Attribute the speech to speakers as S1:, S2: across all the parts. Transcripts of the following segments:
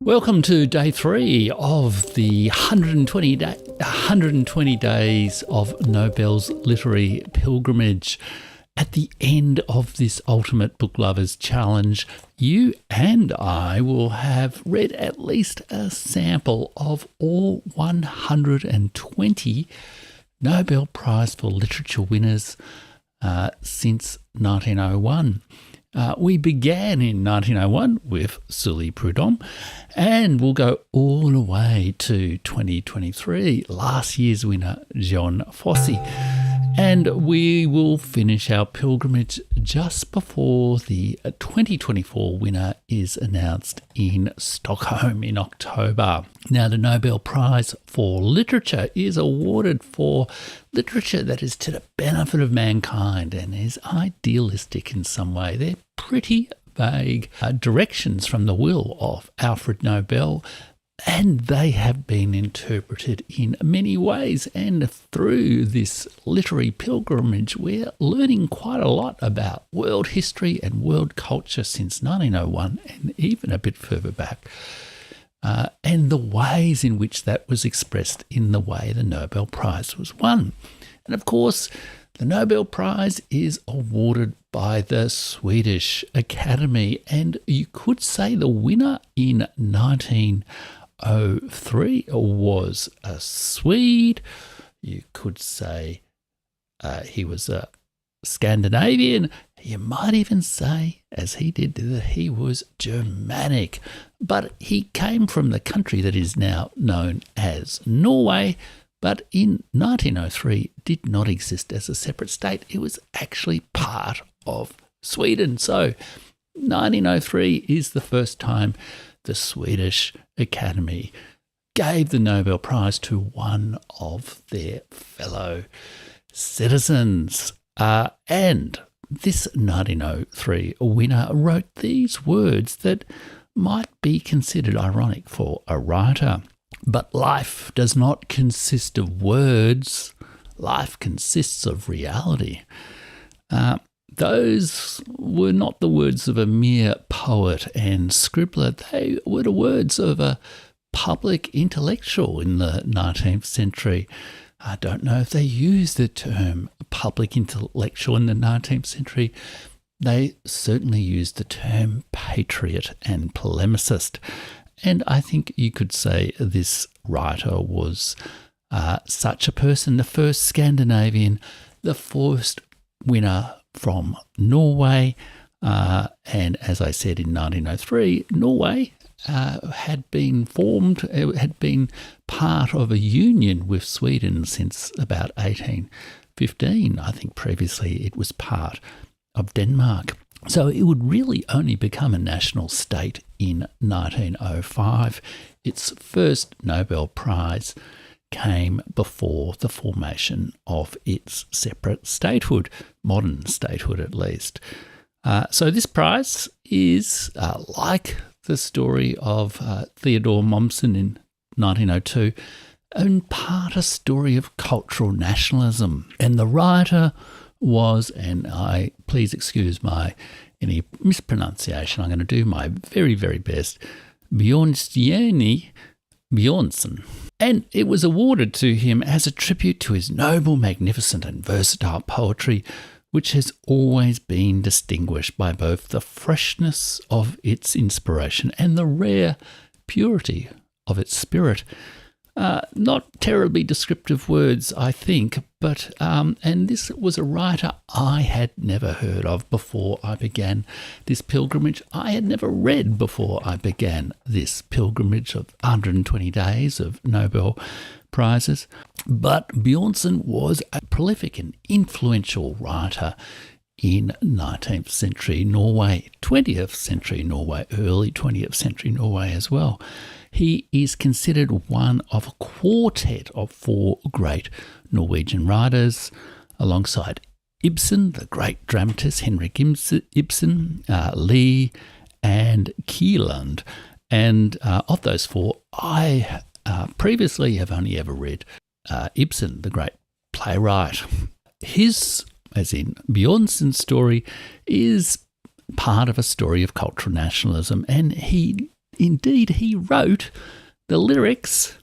S1: Welcome to day 3 of the 120 days of Nobel's literary pilgrimage. At the end of this Ultimate Book Lovers Challenge, you and I will have read at least a sample of all 120 Nobel Prize for Literature winners since 1901. We began in 1901 with Sully Prudhomme, and we'll go all the way to 2023, last year's winner, John Fosse. And we will finish our pilgrimage just before the 2024 winner is announced in Stockholm in October. Now, the Nobel Prize for Literature is awarded for literature that is to the benefit of mankind and is idealistic in some way. They're pretty vague directions from the will of Alfred Nobel, and they have been interpreted in many ways. And through this literary pilgrimage, we're learning quite a lot about world history and world culture since 1901 and even a bit further back, and the ways in which that was expressed in the way the Nobel Prize was won. And of course, the Nobel Prize is awarded by the Swedish Academy, and you could say the winner in 1903 was a Swede. You could say he was a Scandinavian. You might even say, as he did, that he was Germanic. But he came from the country that is now known as Norway, but in 1903 did not exist as a separate state. It was actually part of Sweden. So 1903 is the first time the Swedish Academy gave the Nobel Prize to one of their fellow citizens. And this 1903 winner wrote these words that might be considered ironic for a writer. But life does not consist of words. Life consists of reality. Those were not the words of a mere poet and scribbler. They were the words of a public intellectual in the 19th century. I don't know if they used the term public intellectual in the 19th century. They certainly used the term patriot and polemicist. And I think you could say this writer was such a person, the first Scandinavian, the first winner from Norway. And as I said, in 1903, Norway had been formed, it had been part of a union with Sweden since about 1815. I think previously it was part of Denmark. So it would really only become a national state in 1905. Its first Nobel Prize came before the formation of its separate statehood, modern statehood at least. So this prize is like the story of Theodore Mommsen in 1902, in part a story of cultural nationalism. And the writer was, and please excuse any mispronunciation, I'm going to do my very, very best, Bjørnstjerne Bjørnson. And it was awarded to him as a tribute to his noble, magnificent and versatile poetry, which has always been distinguished by both the freshness of its inspiration and the rare purity of its spirit. Not terribly descriptive words, I think, but and this was a writer I had never heard of before I began this pilgrimage. I had never read before I began this pilgrimage of 120 days of Nobel Prizes. But Bjørnson was a prolific and influential writer in 19th century Norway, 20th century Norway, early 20th century Norway as well. He is considered one of a quartet of 4 great Norwegian writers, alongside Ibsen, the great dramatist Henrik Ibsen, Lee, and Kieland. And of those 4, I previously have only ever read Ibsen, the great playwright. His, as in Bjørnson's story, is part of a story of cultural nationalism, and he indeed he wrote the lyrics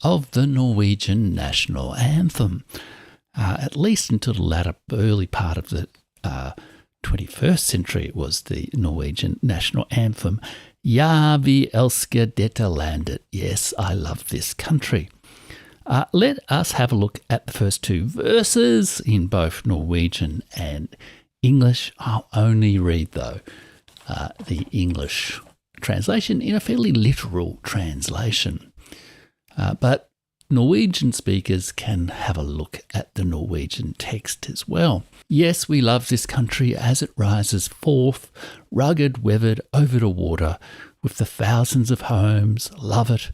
S1: of the Norwegian national anthem, at least until the early part of the 21st century. It was the Norwegian national anthem, Ja, vi elsker dette landet. Yes, I love this country. Let us have a look at the first two verses in both Norwegian and English. I'll only read, though, the English translation in a fairly literal translation. But Norwegian speakers can have a look at the Norwegian text as well. Yes, we love this country as it rises forth, rugged, weathered over the water, with the thousands of homes. Love it,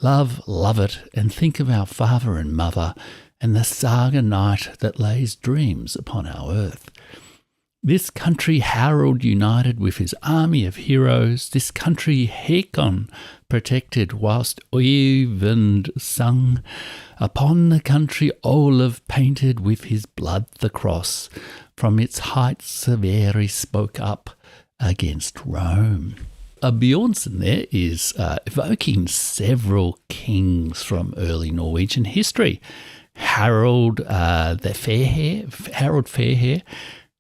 S1: love it, and think of our father and mother, and the saga night that lays dreams upon our earth. This country Harold united with his army of heroes, this country Hakon protected whilst Oyvind sung, upon the country Olav painted with his blood the cross, from its heights Severi spoke up against Rome. Bjørnson there is evoking several kings from early Norwegian history. Harold Fairhair,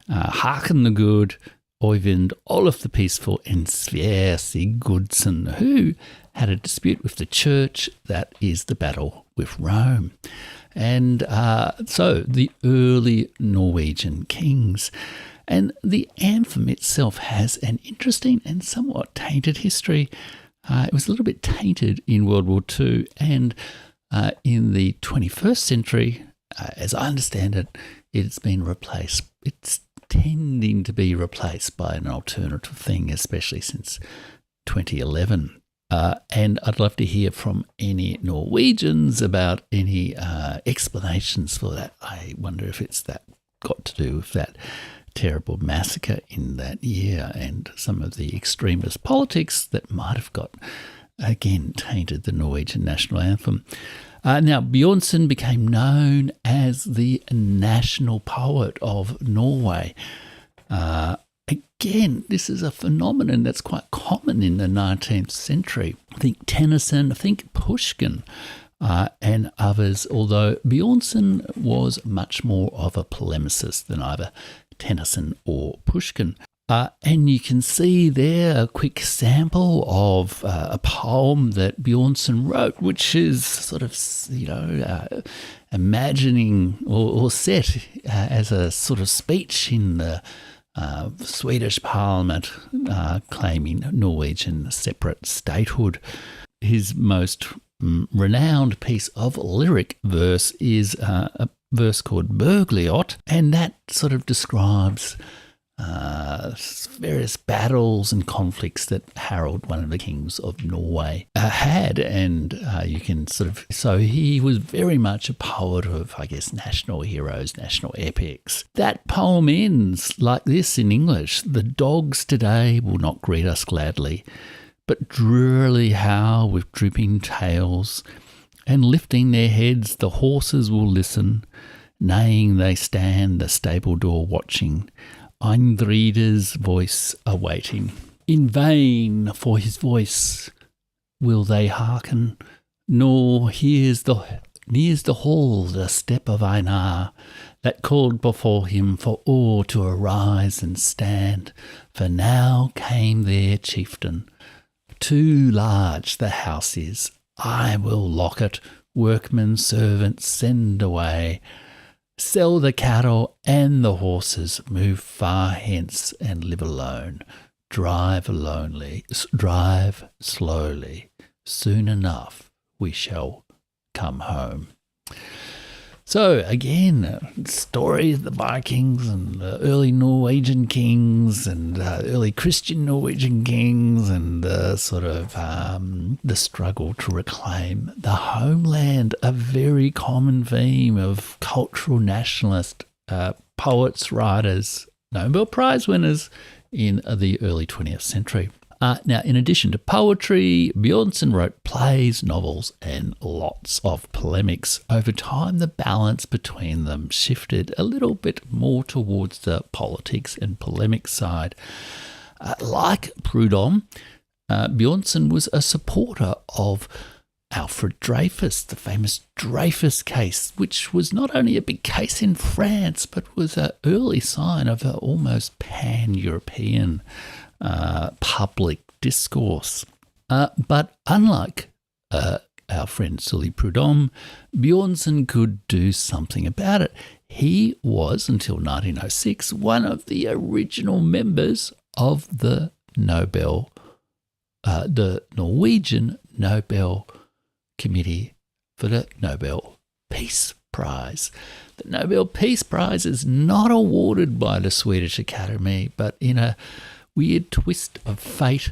S1: Håkon the Good, Oyvind Olaf the Peaceful, and Sverre Sigurdsson, who had a dispute with the church. That is the battle with Rome. And so the early Norwegian kings. And the anthem itself has an interesting and somewhat tainted history. It was a little bit tainted in World War II, and in the 21st century, as I understand it, it's been replaced. It's tending to be replaced by an alternative thing, especially since 2011. And I'd love to hear from any Norwegians about any explanations for that. I wonder if it's that got to do with that terrible massacre in that year and some of the extremist politics that might have got, again, tainted the Norwegian national anthem. Now, Bjørnson became known as the national poet of Norway. Again, this is a phenomenon that's quite common in the 19th century. Think Tennyson, think Pushkin, and others, although Bjørnson was much more of a polemicist than either Tennyson or Pushkin. And you can see there a quick sample of a poem that Bjørnson wrote, which is sort of, imagining or set as a sort of speech in the Swedish Parliament claiming Norwegian separate statehood. His most renowned piece of lyric verse is a verse called Bergliot, and that sort of describes various battles and conflicts that Harold, one of the kings of Norway, had. And you can so he was very much a poet of, I guess, national heroes, national epics. That poem ends like this in English: "The dogs today will not greet us gladly, but drearily howl with drooping tails, and lifting their heads the horses will listen, neighing they stand the stable door watching, Eindride's voice awaiting. In vain for his voice will they hearken, nor nears the hall the step of Einar, that called before him for all to arise and stand. For now came their chieftain. Too large the house is, I will lock it, workmen, servants, send away. Sell the cattle and the horses, move far hence and live alone. Drive slowly, soon enough we shall come home." So again, story of the Vikings and the early Norwegian kings and early Christian Norwegian kings and the struggle to reclaim the homeland, a very common theme of cultural nationalist poets, writers, Nobel Prize winners in the early 20th century. Now, in addition to poetry, Bjørnson wrote plays, novels, and lots of polemics. Over time, the balance between them shifted a little bit more towards the politics and polemic side. Like Proudhon, Bjørnson was a supporter of Alfred Dreyfus, the famous Dreyfus case, which was not only a big case in France, but was an early sign of an almost pan-European public discourse. But unlike our friend Sully Prudhomme, Bjørnson could do something about it. He was, until 1906, one of the original members of the Norwegian Nobel Committee for the Nobel Peace Prize. The Nobel Peace Prize is not awarded by the Swedish Academy, but in a weird twist of fate,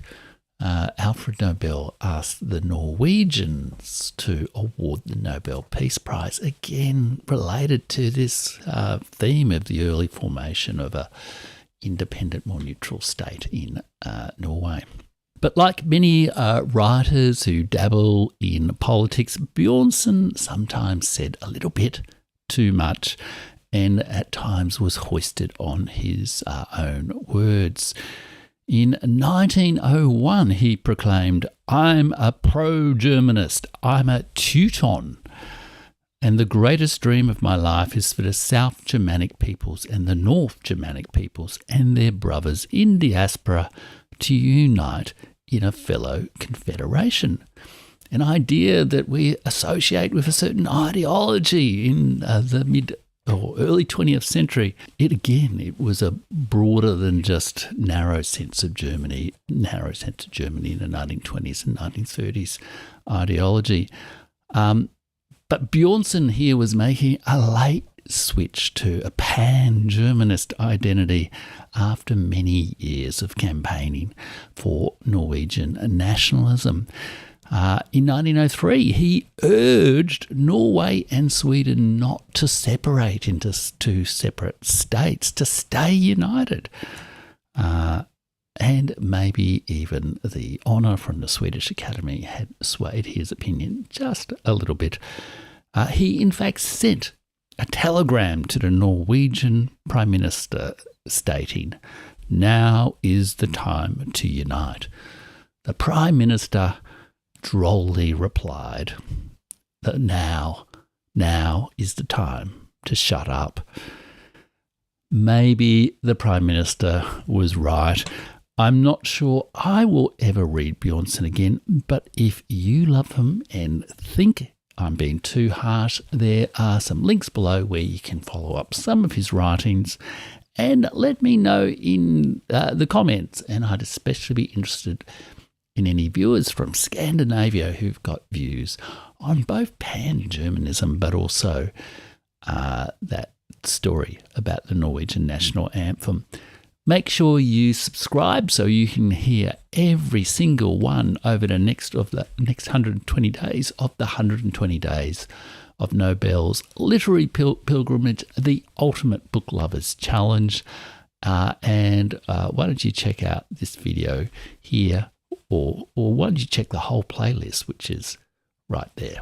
S1: Alfred Nobel asked the Norwegians to award the Nobel Peace Prize, again related to this theme of the early formation of a independent, more neutral state in Norway. But like many writers who dabble in politics, Bjørnson sometimes said a little bit too much and at times was hoisted on his own words. In 1901, he proclaimed, "I'm a pro-Germanist, I'm a Teuton, and the greatest dream of my life is for the South Germanic peoples and the North Germanic peoples and their brothers in diaspora to unite in a fellow confederation." An idea that we associate with a certain ideology in the mid or early 20th century. It was a broader than just narrow sense of Germany in the 1920s and 1930s ideology. But Bjørnson here was making a late switch to a pan-Germanist identity after many years of campaigning for Norwegian nationalism. In 1903, he urged Norway and Sweden not to separate into two separate states, to stay united. And maybe even the honour from the Swedish Academy had swayed his opinion just a little bit. He, in fact, sent a telegram to the Norwegian Prime Minister stating, "Now is the time to unite." The Prime Minister drolly replied that now is the time to shut up. Maybe the Prime Minister was right. I'm not sure I will ever read Bjørnson again, but if you love him and think I'm being too harsh, there are some links below where you can follow up some of his writings and let me know in the comments. And I'd especially be interested in any viewers from Scandinavia who've got views on both pan-Germanism but also that story about the Norwegian national anthem. Make sure you subscribe so you can hear every single one over the next 120 days of the 120 days of Nobel's literary pilgrimage, the Ultimate Book Lovers Challenge. And why don't you check out this video here, or why don't you check the whole playlist, which is right there.